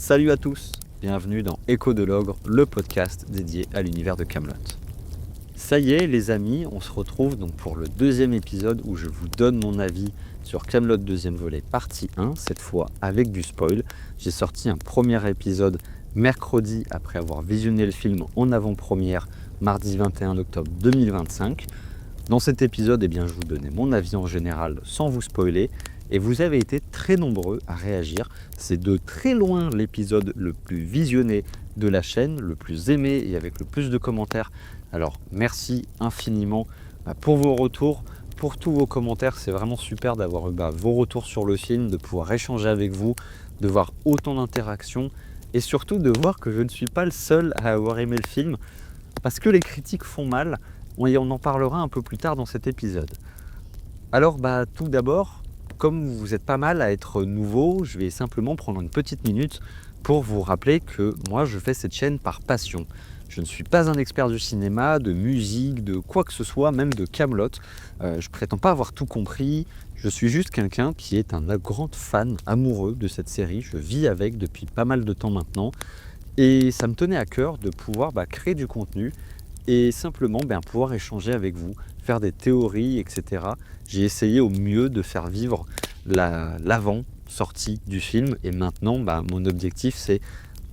Salut à tous, bienvenue dans Écho de l'Ogre, le podcast dédié à l'univers de Kaamelott. Ça y est les amis, on se retrouve donc pour le deuxième épisode où je vous donne mon avis sur Kaamelott deuxième volet partie 1, cette fois avec du spoil. J'ai sorti un premier épisode mercredi après avoir visionné le film en avant-première mardi 21 octobre 2025. Dans cet épisode, je vous donnais mon avis en général sans vous spoiler. Et vous avez été très nombreux à réagir. C'est de très loin l'épisode le plus visionné de la chaîne, le plus aimé et avec le plus de commentaires. Alors merci infiniment pour vos retours, pour tous vos commentaires. C'est vraiment super d'avoir vos retours sur le film, de pouvoir échanger avec vous, de voir autant d'interactions et surtout de voir que je ne suis pas le seul à avoir aimé le film parce que les critiques font mal et on en parlera un peu plus tard dans cet épisode. Alors tout d'abord, comme vous êtes pas mal à être nouveau, je vais simplement prendre une petite minute pour vous rappeler que moi je fais cette chaîne par passion. Je ne suis pas un expert du cinéma, de musique, de quoi que ce soit, même de Kaamelott. Je prétends pas avoir tout compris, je suis juste quelqu'un qui est un grand fan amoureux de cette série. Je vis avec depuis pas mal de temps maintenant et ça me tenait à cœur de pouvoir créer du contenu et simplement pouvoir échanger avec vous, faire des théories, etc. J'ai essayé au mieux de faire vivre l'avant-sortie du film et maintenant mon objectif c'est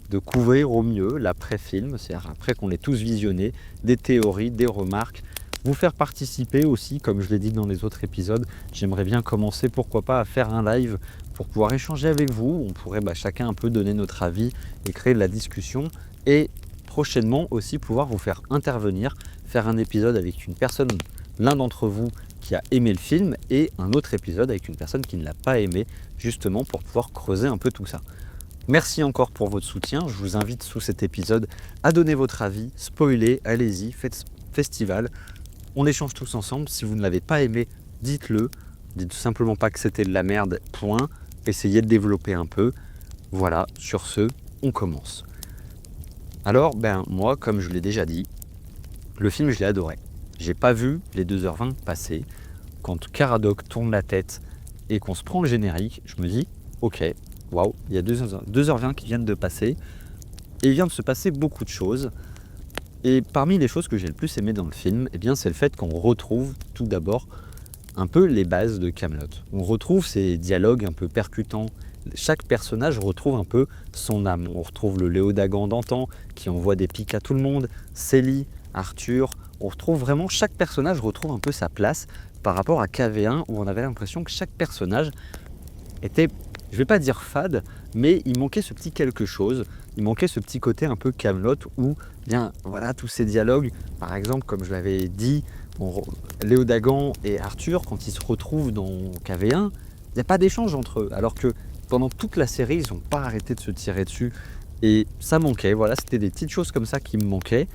de couvrir au mieux l'après-film, c'est-à-dire après qu'on l'ait tous visionné, des théories, des remarques, vous faire participer aussi, comme je l'ai dit dans les autres épisodes. J'aimerais bien commencer, pourquoi pas, à faire un live pour pouvoir échanger avec vous. On pourrait chacun un peu donner notre avis et créer de la discussion et prochainement aussi pouvoir vous faire intervenir, faire un épisode avec une personne, l'un d'entre vous qui a aimé le film et un autre épisode avec une personne qui ne l'a pas aimé, justement pour pouvoir creuser un peu tout ça. Merci encore pour votre soutien, je vous invite sous cet épisode à donner votre avis, spoiler, allez-y, faites festival, on échange tous ensemble. Si vous ne l'avez pas aimé, dites-le, dites tout simplement pas que c'était de la merde, point, essayez de développer un peu. Voilà, sur ce, on commence. Alors, moi, comme je l'ai déjà dit, le film, je l'ai adoré. J'ai pas vu les 2h20 passer. Quand Caradoc tourne la tête et qu'on se prend le générique, je me dis, ok, waouh, il y a 2h20 qui viennent de passer. Et il vient de se passer beaucoup de choses. Et parmi les choses que j'ai le plus aimé dans le film, c'est le fait qu'on retrouve tout d'abord un peu les bases de Kaamelott. On retrouve ces dialogues un peu percutants. Chaque personnage retrouve un peu son âme. On retrouve le Léo Dagan d'antan qui envoie des pics à tout le monde, Célie, Arthur. On retrouve vraiment, chaque personnage retrouve un peu sa place par rapport à KV1 où on avait l'impression que chaque personnage était, je vais pas dire fade, mais il manquait ce petit quelque chose. Il manquait ce petit côté un peu Kaamelott où, tous ces dialogues, par exemple, comme je l'avais dit, Léo Dagan et Arthur, quand ils se retrouvent dans KV1, il n'y a pas d'échange entre eux. Alors que pendant toute la série, ils n'ont pas arrêté de se tirer dessus. Et ça manquait, c'était des petites choses comme ça qui me manquaient.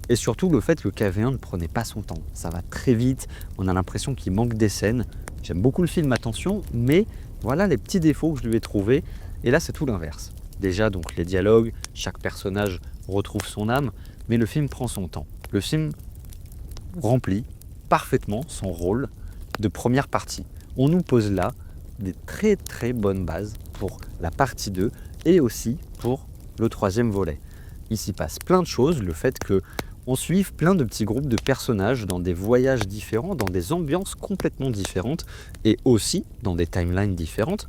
Et surtout le fait que KV1 ne prenait pas son temps. Ça va très vite, on a l'impression qu'il manque des scènes. J'aime beaucoup le film, attention, mais voilà les petits défauts que je lui ai trouvés. Et là, c'est tout l'inverse. Déjà, donc les dialogues, chaque personnage retrouve son âme, mais le film prend son temps. Le film remplit parfaitement son rôle de première partie. On nous pose là des très très bonnes bases pour la partie 2 et aussi pour le troisième volet. Il s'y passe plein de choses, le fait qu'on suive plein de petits groupes de personnages dans des voyages différents, dans des ambiances complètement différentes et aussi dans des timelines différentes,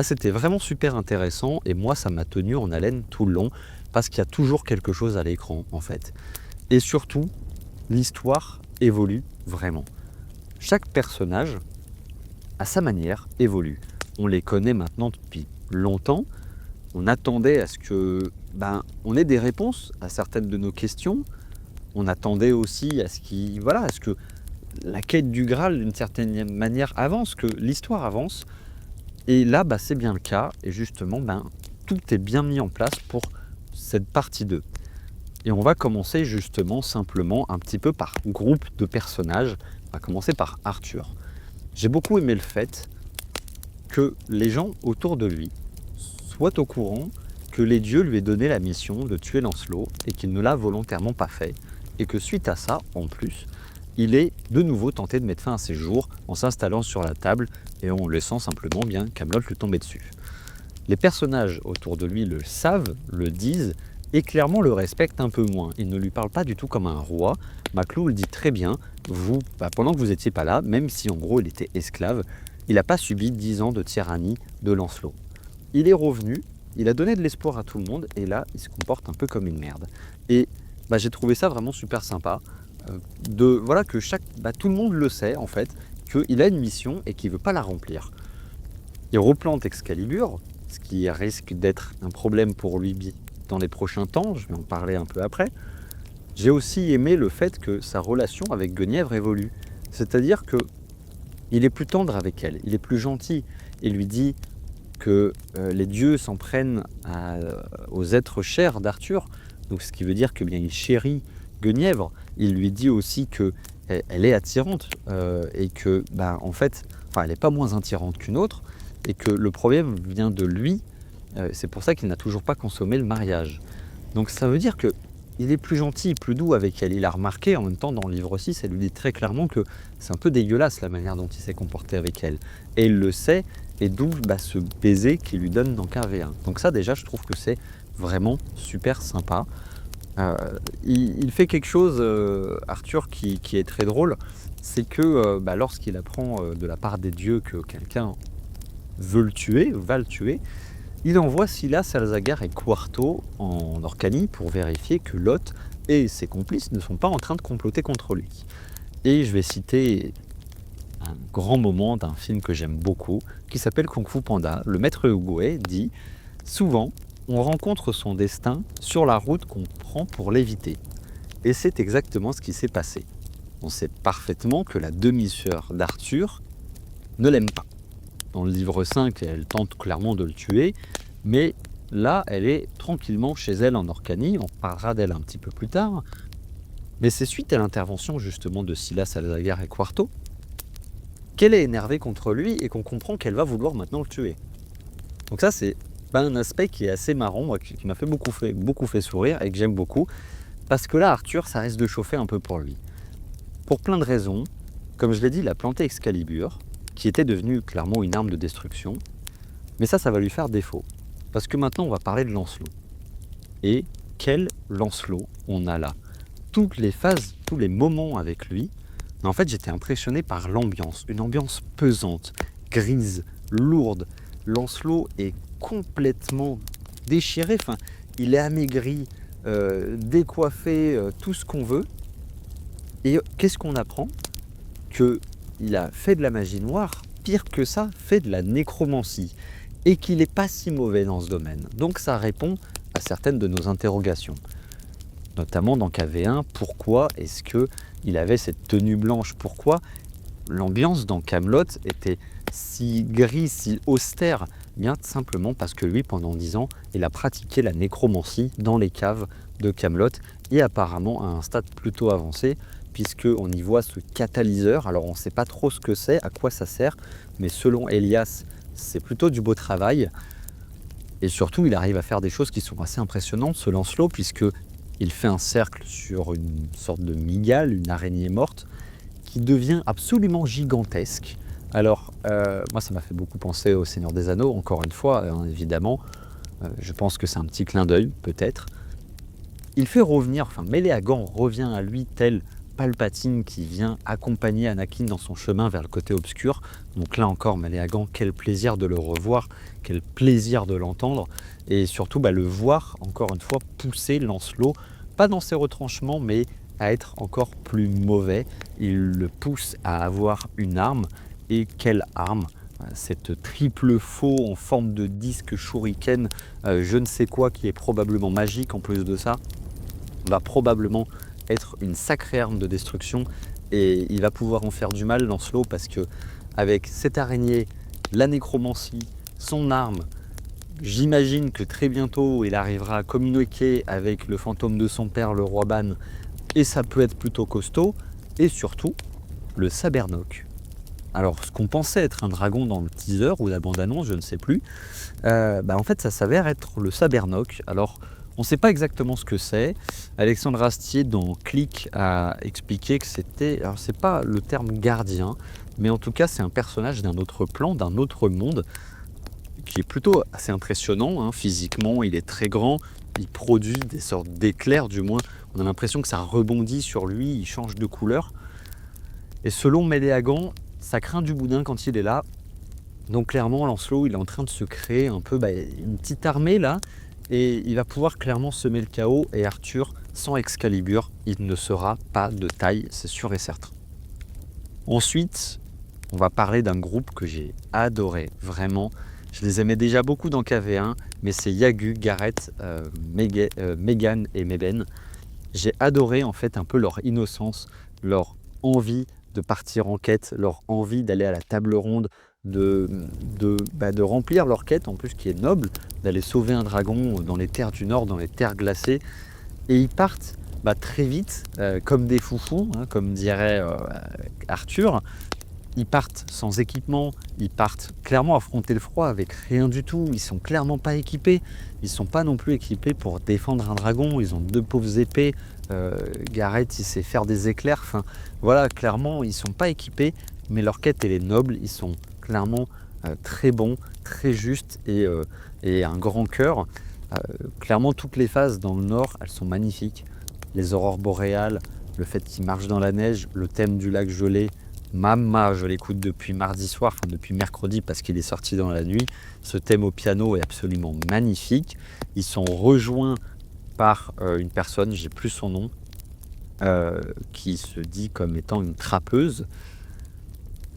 c'était vraiment super intéressant et moi ça m'a tenu en haleine tout le long parce qu'il y a toujours quelque chose à l'écran en fait. Et surtout, l'histoire évolue vraiment. Chaque personnage, à sa manière, évolue. On les connaît maintenant depuis longtemps. On attendait à ce que on ait des réponses à certaines de nos questions. On attendait aussi à ce que la quête du Graal, d'une certaine manière, avance, que l'histoire avance. Et là, c'est bien le cas. Et justement, tout est bien mis en place pour cette partie 2. Et on va commencer justement simplement un petit peu par groupe de personnages. On va commencer par Arthur. J'ai beaucoup aimé le fait que les gens autour de lui soient au courant que les dieux lui aient donné la mission de tuer Lancelot et qu'il ne l'a volontairement pas fait. Et que suite à ça, en plus, il est de nouveau tenté de mettre fin à ses jours en s'installant sur la table et en laissant simplement Kaamelott lui tomber dessus. Les personnages autour de lui le savent, le disent, et clairement le respectent un peu moins. Ils ne lui parlent pas du tout comme un roi. Maclou le dit très bien, pendant que vous n'étiez pas là, même si en gros il était esclave, il n'a pas subi 10 ans de tyrannie de Lancelot. Il est revenu, il a donné de l'espoir à tout le monde, et là il se comporte un peu comme une merde. Et j'ai trouvé ça vraiment super sympa, voilà que tout le monde le sait en fait, qu'il a une mission et qu'il ne veut pas la remplir. Il replante Excalibur, ce qui risque d'être un problème pour lui dans les prochains temps, je vais en parler un peu après. J'ai aussi aimé le fait que sa relation avec Guenièvre évolue. C'est-à-dire qu'il est plus tendre avec elle, il est plus gentil. Il lui dit que les dieux s'en prennent aux êtres chers d'Arthur, donc ce qui veut dire que bien il chérit Guenièvre. Il lui dit aussi qu'elle est attirante et que en fait, elle n'est pas moins attirante qu'une autre et que le problème vient de lui. C'est pour ça qu'il n'a toujours pas consommé le mariage. Donc ça veut dire qu'il est plus gentil, plus doux avec elle. Il a remarqué en même temps dans le livre 6, elle lui dit très clairement que c'est un peu dégueulasse la manière dont il s'est comporté avec elle. Et il le sait, et d'où ce baiser qu'il lui donne dans KV1. Donc ça déjà, je trouve que c'est vraiment super sympa. Il fait quelque chose, Arthur, qui est très drôle, c'est que lorsqu'il apprend de la part des dieux que quelqu'un va le tuer, il envoie Silas, Alzagar et Quarto en Orcanie pour vérifier que Lot et ses complices ne sont pas en train de comploter contre lui. Et je vais citer un grand moment d'un film que j'aime beaucoup, qui s'appelle Kung Fu Panda. Le maître Oogway dit « Souvent, on rencontre son destin sur la route qu'on prend pour l'éviter. » Et c'est exactement ce qui s'est passé. On sait parfaitement que la demi-sœur d'Arthur ne l'aime pas. Dans le livre 5, elle tente clairement de le tuer, mais là, elle est tranquillement chez elle en Orcanie, on parlera d'elle un petit peu plus tard. Mais c'est suite à l'intervention justement de Silas, Alzagar et Quarto qu'elle est énervée contre lui et qu'on comprend qu'elle va vouloir maintenant le tuer. Donc ça, c'est un aspect qui est assez marrant, moi, qui m'a fait beaucoup fait sourire et que j'aime beaucoup, parce que là, Arthur, ça risque de chauffer un peu pour lui. Pour plein de raisons. Comme je l'ai dit, il a planté Excalibur, qui était devenu clairement une arme de destruction. Mais ça va lui faire défaut. Parce que maintenant, on va parler de Lancelot. Et quel Lancelot on a là. Toutes les phases, tous les moments avec lui, en fait, j'étais impressionné par l'ambiance. Une ambiance pesante, grise, lourde. Lancelot est complètement déchiré. Enfin, il est amaigri, décoiffé, tout ce qu'on veut. Et qu'est-ce qu'on apprend ? Qu'il a fait de la magie noire, pire que ça, fait de la nécromancie, et qu'il n'est pas si mauvais dans ce domaine. Donc ça répond à certaines de nos interrogations. Notamment dans KV1, pourquoi est-ce qu'il avait cette tenue blanche ? Pourquoi l'ambiance dans Camelot était si grise, si austère ? Bien simplement parce que lui, pendant 10 ans, il a pratiqué la nécromancie dans les caves de Camelot, et apparemment à un stade plutôt avancé, puisqu'on y voit ce catalyseur. Alors on ne sait pas trop ce que c'est, à quoi ça sert, mais selon Elias, c'est plutôt du beau travail. Et surtout, il arrive à faire des choses qui sont assez impressionnantes, ce Lancelot, puisqu'il fait un cercle sur une sorte de mygale, une araignée morte, qui devient absolument gigantesque. Alors, moi, ça m'a fait beaucoup penser au Seigneur des Anneaux, encore une fois, évidemment. Je pense que c'est un petit clin d'œil, peut-être. Il fait revenir, Méléagant revient à lui tel Palpatine qui vient accompagner Anakin dans son chemin vers le côté obscur. Donc là encore, Méléagant, quel plaisir de le revoir, quel plaisir de l'entendre. Et surtout, le voir, encore une fois, pousser Lancelot, pas dans ses retranchements, mais à être encore plus mauvais. Il le pousse à avoir une arme. Et quelle arme ? Cette triple faux en forme de disque shuriken, je ne sais quoi, qui est probablement magique en plus de ça, va probablement être une sacrée arme de destruction, et il va pouvoir en faire du mal, Lancelot, parce que avec cette araignée, la nécromancie, son arme, j'imagine que très bientôt il arrivera à communiquer avec le fantôme de son père, le roi Ban, et ça peut être plutôt costaud, et surtout le Sabernoc. Alors, ce qu'on pensait être un dragon dans le teaser ou la bande-annonce, je ne sais plus, en fait, ça s'avère être le Sabernoc. Alors, on ne sait pas exactement ce que c'est. Alexandre Astier, dans Click, a expliqué que c'était... Alors, c'est pas le terme gardien, mais en tout cas, c'est un personnage d'un autre plan, d'un autre monde, qui est plutôt assez impressionnant, hein. Physiquement, il est très grand, il produit des sortes d'éclairs, du moins. On a l'impression que ça rebondit sur lui, il change de couleur. Et selon Méléagan, ça craint du boudin quand il est là. Donc clairement, Lancelot, il est en train de se créer un peu une petite armée là, et il va pouvoir clairement semer le chaos. Et Arthur, sans Excalibur, il ne sera pas de taille, c'est sûr et certain. Ensuite, on va parler d'un groupe que j'ai adoré, vraiment. Je les aimais déjà beaucoup dans KV1, mais c'est Yagu, Gareth, Megan et Meben. J'ai adoré en fait un peu leur innocence, leur envie de partir en quête, leur envie d'aller à la table ronde, de remplir leur quête en plus qui est noble, d'aller sauver un dragon dans les terres du Nord, dans les terres glacées. Et ils partent très vite, comme des foufous, hein, comme dirait Arthur. Ils partent sans équipement, ils partent clairement affronter le froid avec rien du tout. Ils sont clairement pas équipés. Ils sont pas non plus équipés pour défendre un dragon. Ils ont 2 pauvres épées. Gareth, il sait faire des éclairs. Enfin, voilà, clairement, ils sont pas équipés. Mais leur quête, elle est noble. Ils sont clairement très bons, très justes et un grand cœur. Clairement, toutes les phases dans le Nord, elles sont magnifiques. Les aurores boréales, le fait qu'ils marchent dans la neige, le thème du lac gelé. Mamma, je l'écoute depuis mardi soir, enfin depuis mercredi parce qu'il est sorti dans la nuit. Ce thème au piano est absolument magnifique. Ils sont rejoints par une personne, j'ai plus son nom, qui se dit comme étant une trappeuse.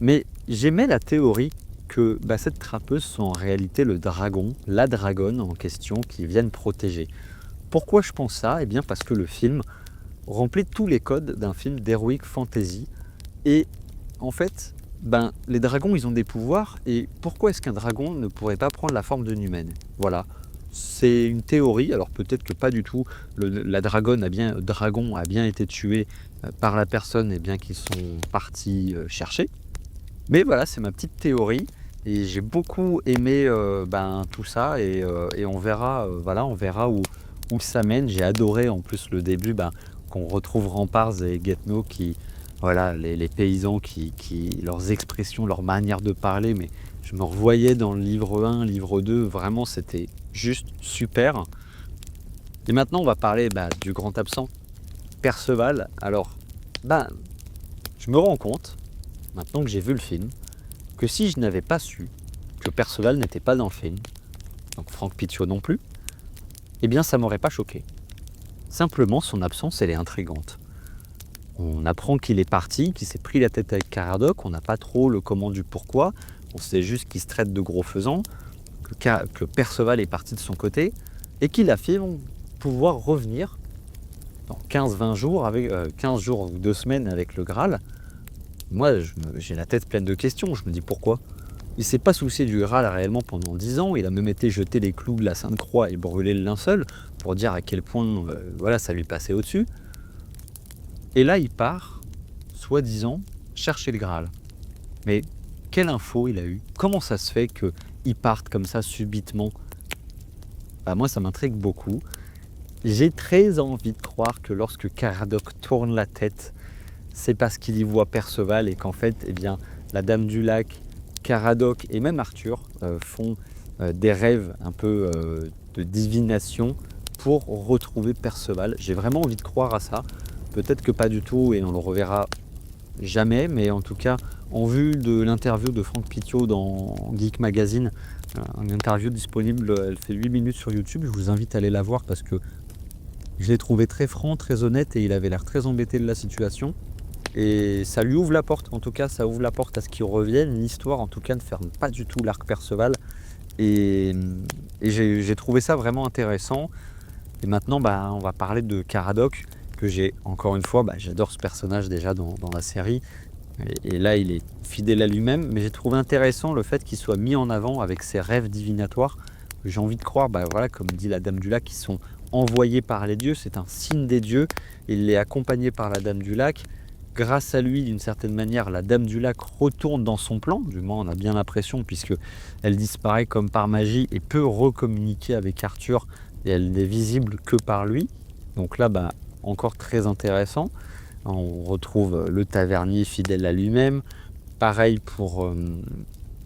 Mais j'aimais la théorie que cette trappeuse soit en réalité le dragon, la dragonne en question qui viennent protéger. Pourquoi je pense ça? Eh bien parce que le film remplit tous les codes d'un film d'heroic fantasy et en fait, les dragons, ils ont des pouvoirs, et pourquoi est-ce qu'un dragon ne pourrait pas prendre la forme d'une humaine? Voilà, c'est une théorie, alors peut-être que pas du tout, dragon a bien été tué par la personne et bien qu'ils sont partis chercher. Mais voilà, c'est ma petite théorie, et j'ai beaucoup aimé tout ça, et on verra, on verra où ça mène. J'ai adoré en plus le début, qu'on retrouve Ramparts et Guetno qui... Voilà, les paysans qui leurs expressions, leur manière de parler, mais je me revoyais dans le livre 1, livre 2, vraiment c'était juste super. Et maintenant on va parler du grand absent, Perceval. Alors, je me rends compte, maintenant que j'ai vu le film, que si je n'avais pas su que Perceval n'était pas dans le film, donc Franck Pitiot non plus, eh bien ça m'aurait pas choqué. Simplement son absence, elle est intrigante. On apprend qu'il est parti, qu'il s'est pris la tête avec Caradoc, on n'a pas trop le comment du pourquoi, on sait juste qu'il se traite de gros faisans, que Perceval est parti de son côté, et qu'il affirme pouvoir revenir dans 15-20 jours, avec 15 jours ou 2 semaines avec le Graal. Moi, j'ai la tête pleine de questions, je me dis pourquoi. Il s'est pas soucié du Graal réellement pendant 10 ans, il a même été jeter les clous de la Sainte-Croix et brûler le linceul, pour dire à quel point ça lui passait au-dessus. Et là, il part, soi-disant, chercher le Graal. Mais quelle info il a eu? Comment ça se fait qu'il parte comme ça subitement? Moi, ça m'intrigue beaucoup. J'ai très envie de croire que lorsque Caradoc tourne la tête, c'est parce qu'il y voit Perceval et qu'en fait, la Dame du Lac, Caradoc et même Arthur font des rêves un peu de divination pour retrouver Perceval. J'ai vraiment envie de croire à ça. Peut-être que pas du tout et on le reverra jamais, mais en tout cas, en vue de l'interview de Franck Pitiot dans Geek Magazine, une interview disponible, elle fait 8 minutes sur YouTube, je vous invite à aller la voir parce que je l'ai trouvé très franc, très honnête et il avait l'air très embêté de la situation. Et ça lui ouvre la porte, en tout cas, ça ouvre la porte à ce qu'il revienne. L'histoire, en tout cas, ne ferme pas du tout l'arc Perceval. Et j'ai trouvé ça vraiment intéressant. Et maintenant, on va parler de Caradoc, que j'ai, encore une fois, j'adore ce personnage déjà dans la série. Et là, il est fidèle à lui-même. Mais j'ai trouvé intéressant le fait qu'il soit mis en avant avec ses rêves divinatoires. J'ai envie de croire, comme dit la Dame du Lac, qu'ils sont envoyés par les dieux. C'est un signe des dieux. Il est accompagné par la Dame du Lac. Grâce à lui, d'une certaine manière, la Dame du Lac retourne dans son plan. Du moins, on a bien l'impression, puisqu'elle disparaît comme par magie et peut recommuniquer avec Arthur. Et elle n'est visible que par lui. Donc là, encore très intéressant. On retrouve le tavernier fidèle à lui-même. Pareil pour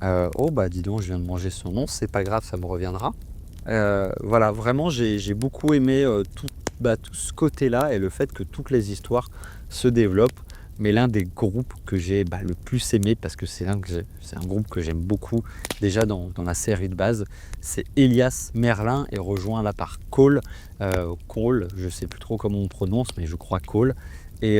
Oh bah dis donc, je viens de manger son nom, c'est pas grave, ça me reviendra. Voilà, vraiment j'ai beaucoup aimé tout ce côté-là et le fait que toutes les histoires se développent. Mais l'un des groupes que j'ai le plus aimé, parce que c'est un groupe que j'aime beaucoup déjà dans la série de base, c'est Elias Merlin et rejoint là par Cole. Cole, je sais plus trop comment on prononce, mais je crois Cole. Et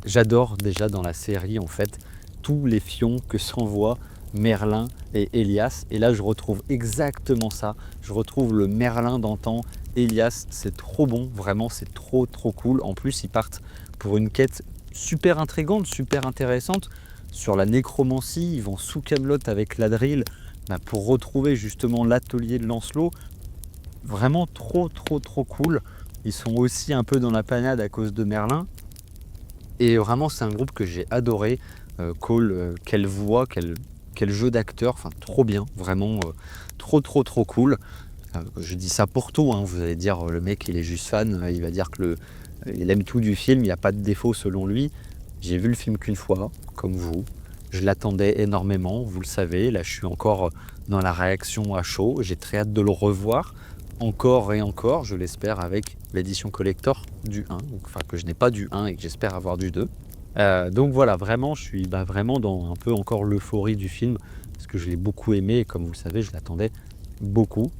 j'adore déjà dans la série en fait tous les fions que s'envoient Merlin et Elias. Et là je retrouve exactement ça. Je retrouve le Merlin d'antan. Elias, c'est trop bon, vraiment c'est trop cool. En plus ils partent pour une quête super intrigante, super intéressante sur la nécromancie. Ils vont sous Camelot avec Ladril pour retrouver justement l'atelier de Lancelot. Vraiment trop cool. Ils sont aussi un peu dans la panade à cause de Merlin. Et vraiment c'est un groupe que j'ai adoré. Cole, quelle voix, quel jeu d'acteur, enfin trop bien, vraiment trop cool. Je dis ça pour tout, hein. Vous allez dire le mec il est juste fan, il va dire que il aime tout du film, il n'y a pas de défaut selon lui. J'ai vu le film qu'une fois, comme vous. Je l'attendais énormément, vous le savez. Là, je suis encore dans la réaction à chaud. J'ai très hâte de le revoir encore et encore, je l'espère, avec l'édition collector du 1. Enfin, que je n'ai pas du 1 et que j'espère avoir du 2. Donc voilà, vraiment, je suis vraiment dans un peu encore l'euphorie du film, parce que je l'ai beaucoup aimé et comme vous le savez, je l'attendais beaucoup.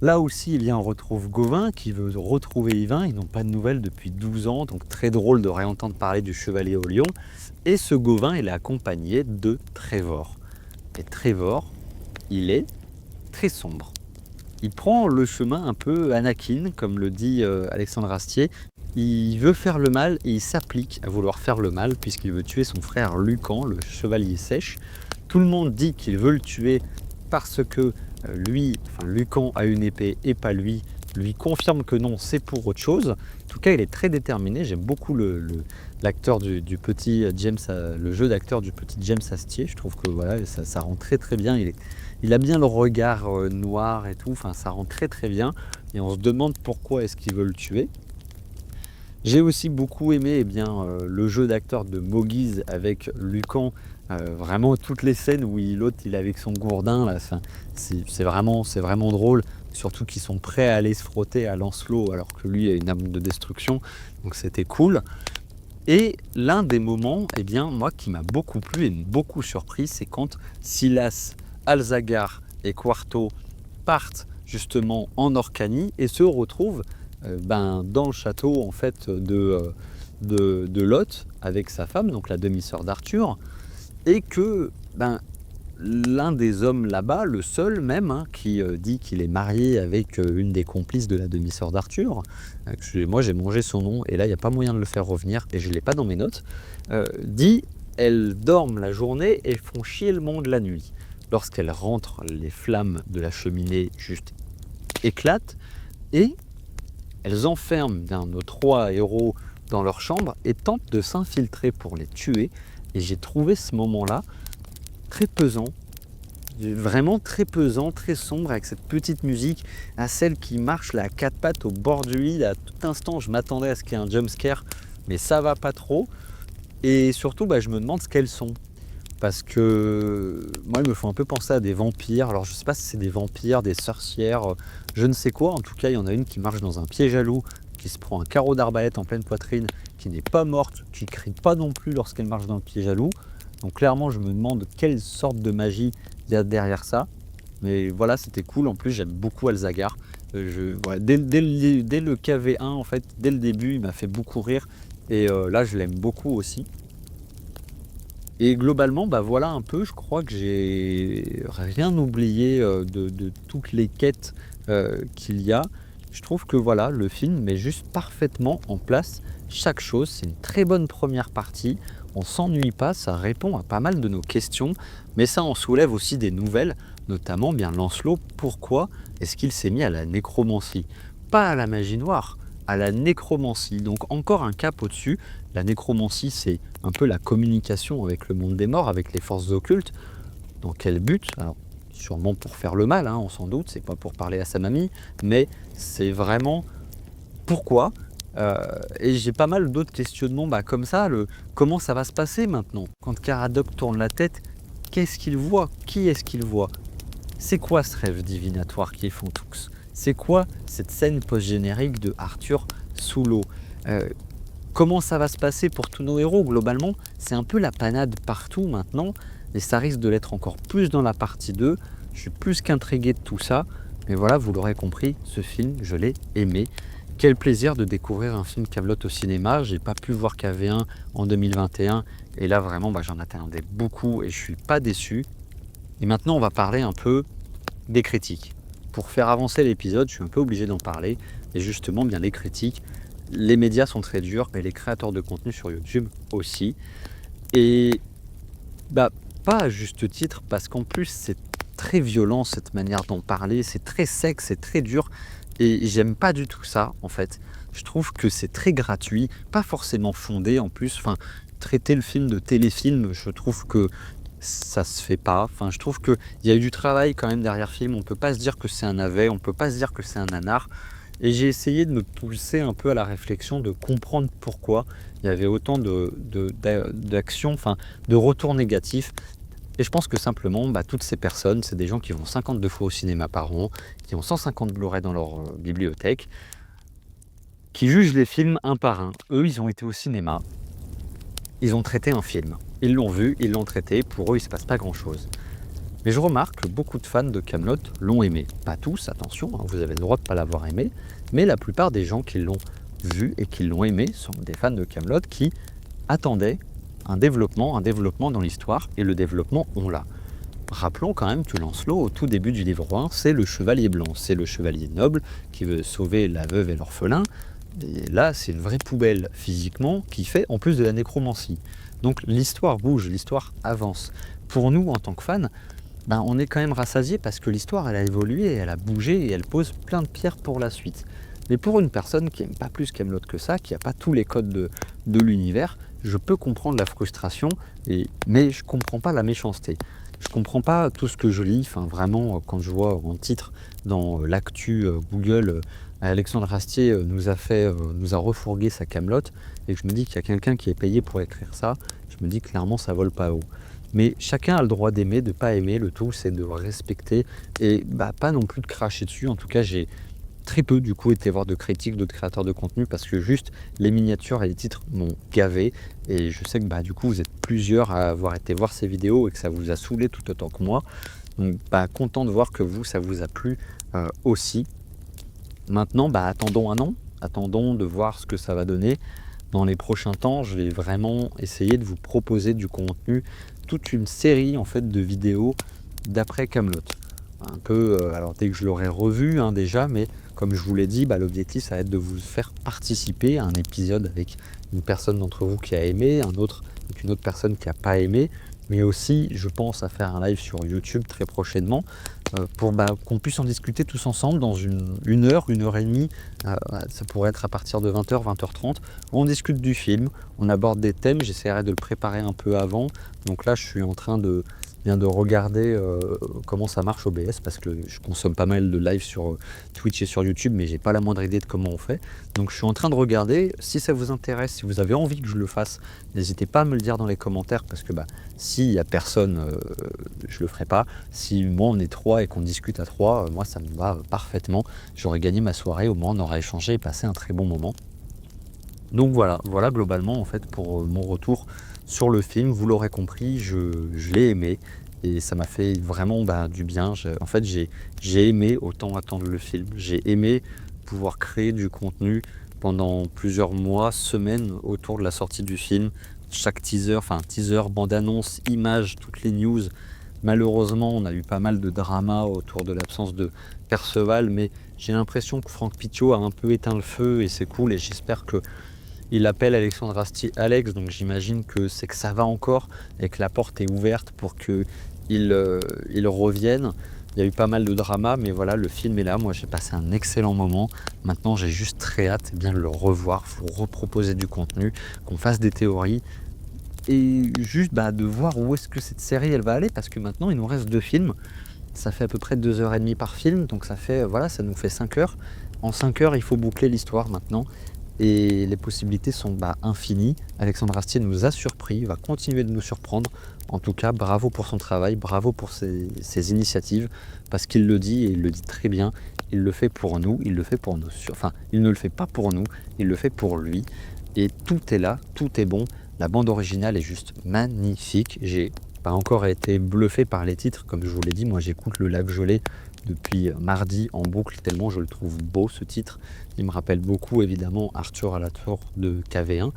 Là aussi, eh bien, on retrouve Gauvin qui veut retrouver Yvain. Ils n'ont pas de nouvelles depuis 12 ans, donc très drôle de réentendre parler du Chevalier au Lion. Et ce Gauvin, il est accompagné de Trevor. Et Trevor, il est très sombre. Il prend le chemin un peu Anakin, comme le dit Alexandre Astier. Il veut faire le mal et il s'applique à vouloir faire le mal puisqu'il veut tuer son frère Lucan, le Chevalier Sèche. Tout le monde dit qu'il veut le tuer parce que Lucan a une épée et pas lui confirme que non, c'est pour autre chose. En tout cas, il est très déterminé. J'aime beaucoup l'acteur du petit James, le jeu d'acteur du petit James Astier. Je trouve que voilà, ça rend très bien. Il a bien le regard noir et tout. Enfin, ça rend très bien. Et on se demande pourquoi est-ce qu'il veut le tuer. J'ai aussi beaucoup aimé le jeu d'acteur de Mogiz avec Lucan. Vraiment toutes les scènes où l'autre il est avec son gourdin là, c'est vraiment drôle, surtout qu'ils sont prêts à aller se frotter à Lancelot alors que lui a une âme de destruction, donc c'était cool. Et l'un des moments moi qui m'a beaucoup plu et beaucoup surpris, c'est quand Silas, Alzagar et Quarto partent justement en Orcanie et se retrouvent dans le château en fait de Lot avec sa femme, donc la demi-sœur d'Arthur. Et que l'un des hommes là-bas, le seul même, qui dit qu'il est marié avec une des complices de la demi-sœur d'Arthur, moi j'ai mangé son nom et là il n'y a pas moyen de le faire revenir et je ne l'ai pas dans mes notes, dit elles dorment la journée et font chier le monde la nuit. Lorsqu'elles rentrent, les flammes de la cheminée juste éclatent et elles enferment nos 3 héros dans leur chambre et tentent de s'infiltrer pour les tuer. Et j'ai trouvé ce moment-là très pesant, vraiment très pesant, très sombre, avec cette petite musique, à celle qui marche là, à 4 pattes au bord du lit. À tout instant, je m'attendais à ce qu'il y ait un jumpscare, mais ça va pas trop. Et surtout, je me demande ce qu'elles sont. Parce que moi, il me faut un peu penser à des vampires. Alors, je sais pas si c'est des vampires, des sorcières, je ne sais quoi. En tout cas, il y en a une qui marche dans un piège à loup, qui se prend un carreau d'arbalète en pleine poitrine, qui n'est pas morte, qui crie pas non plus lorsqu'elle marche dans le piège à loup. Donc clairement, je me demande quelle sorte de magie il y a derrière ça. Mais voilà, c'était cool. En plus, j'aime beaucoup Alzagar. Dès le KV1, en fait, dès le début, il m'a fait beaucoup rire. Et là, je l'aime beaucoup aussi. Et globalement, voilà un peu, je crois que j'ai rien oublié de toutes les quêtes qu'il y a. Je trouve que voilà, le film met juste parfaitement en place chaque chose. C'est une très bonne première partie. On s'ennuie pas, ça répond à pas mal de nos questions, mais ça en soulève aussi des nouvelles, notamment Lancelot. Pourquoi est-ce qu'il s'est mis à la nécromancie? Pas à la magie noire, à la nécromancie. Donc encore un cap au-dessus. La nécromancie, c'est un peu la communication avec le monde des morts, avec les forces occultes. Dans quel but? Alors, sûrement pour faire le mal, on s'en doute, c'est pas pour parler à sa mamie, mais c'est vraiment pourquoi. Et j'ai pas mal d'autres questionnements comme ça, comment ça va se passer maintenant? Quand Caradoc tourne la tête, qu'est-ce qu'ils voient? Qui est-ce qu'ils voient? C'est quoi ce rêve divinatoire qu'ils font tous? C'est quoi cette scène post-générique de Arthur sous l'eau? Comment ça va se passer pour tous nos héros? Globalement, c'est un peu la panade partout maintenant, et ça risque de l'être encore plus dans la partie 2. Je suis plus qu'intrigué de tout ça, mais voilà, vous l'aurez compris, ce film, je l'ai aimé. Quel plaisir de découvrir un film Kaamelott au cinéma. J'ai pas pu voir KV1 en 2021, et là vraiment, j'en attendais beaucoup et je suis pas déçu. Et maintenant, on va parler un peu des critiques. Pour faire avancer l'épisode, je suis un peu obligé d'en parler, et justement, bien les critiques. Les médias sont très durs, mais les créateurs de contenu sur YouTube aussi. Et pas à juste titre, parce qu'en plus c'est très violent cette manière d'en parler, c'est très sec, c'est très dur. Et j'aime pas du tout ça en fait. Je trouve que c'est très gratuit, pas forcément fondé en plus. Enfin, traiter le film de téléfilm, je trouve que ça se fait pas. Enfin, je trouve qu'il y a eu du travail quand même derrière le film. On peut pas se dire que c'est un navet, on peut pas se dire que c'est un nanar. Et j'ai essayé de me pousser un peu à la réflexion, de comprendre pourquoi il y avait autant d'actions, enfin de retours négatifs. Et je pense que simplement, toutes ces personnes, c'est des gens qui vont 52 fois au cinéma par an, qui ont 150 Blu-ray dans leur bibliothèque, qui jugent les films un par un. Eux, ils ont été au cinéma, ils ont traité un film. Ils l'ont vu, ils l'ont traité, pour eux, il ne se passe pas grand-chose. Mais je remarque que beaucoup de fans de Kaamelott l'ont aimé. Pas tous, attention, vous avez le droit de ne pas l'avoir aimé, mais la plupart des gens qui l'ont vu et qui l'ont aimé sont des fans de Kaamelott qui attendaient un développement dans l'histoire, et le développement, on l'a. Rappelons quand même que Lancelot, au tout début du livre 1, c'est le chevalier blanc, c'est le chevalier noble qui veut sauver la veuve et l'orphelin. Et là, c'est une vraie poubelle physiquement qui fait en plus de la nécromancie. Donc l'histoire bouge, l'histoire avance. Pour nous, en tant que fans, on est quand même rassasié parce que l'histoire, elle a évolué, elle a bougé et elle pose plein de pierres pour la suite. Mais pour une personne qui n'aime pas plus Kaamelott que ça, qui n'a pas tous les codes de l'univers, je peux comprendre la frustration, mais je ne comprends pas la méchanceté. Je ne comprends pas tout ce que je lis, vraiment, quand je vois en titre dans l'actu Google, Alexandre Astier nous a refourgué sa Kaamelott, et que je me dis qu'il y a quelqu'un qui est payé pour écrire ça, je me dis clairement ça vole pas haut. Mais chacun a le droit d'aimer, de ne pas aimer, le tout c'est de respecter, et pas non plus de cracher dessus. En tout cas, j'ai très peu du coup été voir de critiques d'autres créateurs de contenu, parce que juste les miniatures et les titres m'ont gavé, et je sais que du coup vous êtes plusieurs à avoir été voir ces vidéos et que ça vous a saoulé tout autant que moi. Donc content de voir que vous, ça vous a plu aussi. Maintenant, attendons un an, attendons de voir ce que ça va donner. Dans les prochains temps, je vais vraiment essayer de vous proposer du contenu, toute une série en fait de vidéos d'après Kaamelott. Un peu, alors dès que je l'aurai revu déjà, mais comme je vous l'ai dit, l'objectif ça va être de vous faire participer à un épisode avec une personne d'entre vous qui a aimé, un autre avec une autre personne qui n'a pas aimé, mais aussi je pense à faire un live sur YouTube très prochainement pour qu'on puisse en discuter tous ensemble dans une heure et demie, ça pourrait être à partir de 20h, 20h30, on discute du film, on aborde des thèmes, j'essaierai de le préparer un peu avant, donc là je suis en train de regarder comment ça marche OBS, parce que je consomme pas mal de live sur Twitch et sur YouTube, mais j'ai pas la moindre idée de comment on fait. Donc je suis en train de regarder. Si ça vous intéresse, si vous avez envie que je le fasse, n'hésitez pas à me le dire dans les commentaires, parce que s'il y a personne, je le ferai pas. Si moi on est 3 et qu'on discute à 3, moi ça me va parfaitement. J'aurais gagné ma soirée, au moins on aura échangé et passé un très bon moment. Donc voilà globalement en fait pour mon retour sur le film. Vous l'aurez compris, je l'ai aimé et ça m'a fait vraiment du bien. En fait j'ai aimé autant attendre le film, j'ai aimé pouvoir créer du contenu pendant plusieurs mois, semaines autour de la sortie du film. Chaque teaser, bande-annonce, images, toutes les news. Malheureusement, on a eu pas mal de drama autour de l'absence de Perceval, mais j'ai l'impression que Franck Pichot a un peu éteint le feu et c'est cool, et j'espère que il appelle Alexandre Astier Alex, donc j'imagine que c'est que ça va encore et que la porte est ouverte pour qu'il revienne. Il y a eu pas mal de drama, mais voilà, le film est là. Moi, j'ai passé un excellent moment. Maintenant, j'ai juste très hâte de le revoir, vous reproposer du contenu, qu'on fasse des théories et juste de voir où est-ce que cette série elle va aller, parce que maintenant, il nous reste 2 films. Ça fait à peu près 2h30 par film, donc ça fait ça nous fait 5 heures. En 5 heures, il faut boucler l'histoire maintenant. et les possibilités sont infinies. Alexandre Astier nous a surpris, il va continuer de nous surprendre. En tout cas, bravo pour son travail, bravo pour ses initiatives, parce qu'il le dit et il le dit très bien. Il le fait pour nous, il le fait pour nous. Enfin, il ne le fait pas pour nous, il le fait pour lui. Et tout est là, tout est bon. La bande originale est juste magnifique. J'ai pas encore été bluffé par les titres, comme je vous l'ai dit. Moi, j'écoute le Lac Gelé depuis mardi en boucle, tellement je le trouve beau ce titre. Il me rappelle beaucoup évidemment Arthur à la tour de KV1.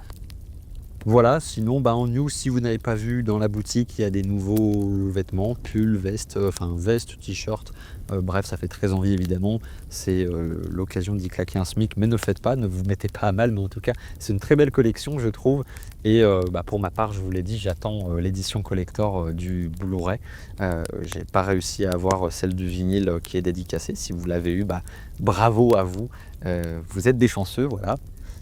Voilà, sinon en news, si vous n'avez pas vu dans la boutique, il y a des nouveaux vêtements, pulls, vestes, vestes, t-shirts, bref, ça fait très envie évidemment. C'est l'occasion d'y claquer un SMIC, mais ne le faites pas, ne vous mettez pas à mal, mais en tout cas, c'est une très belle collection, je trouve. Et pour ma part, je vous l'ai dit, j'attends l'édition collector du Blu-ray. J'ai pas réussi à avoir celle du vinyle qui est dédicacée. Si vous l'avez eu, bravo à vous. Vous êtes des chanceux, voilà.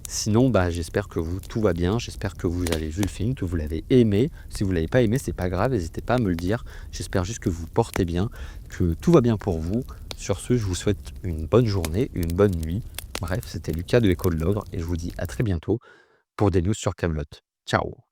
Sinon, j'espère que tout va bien, j'espère que vous avez vu le film, que vous l'avez aimé. Si vous ne l'avez pas aimé, c'est pas grave, n'hésitez pas à me le dire. J'espère juste que vous portez bien, que tout va bien pour vous. Sur ce, je vous souhaite une bonne journée, une bonne nuit. Bref, c'était Lucas de l'École de l'Ogre et je vous dis à très bientôt pour des news sur Kaamelott. Ciao!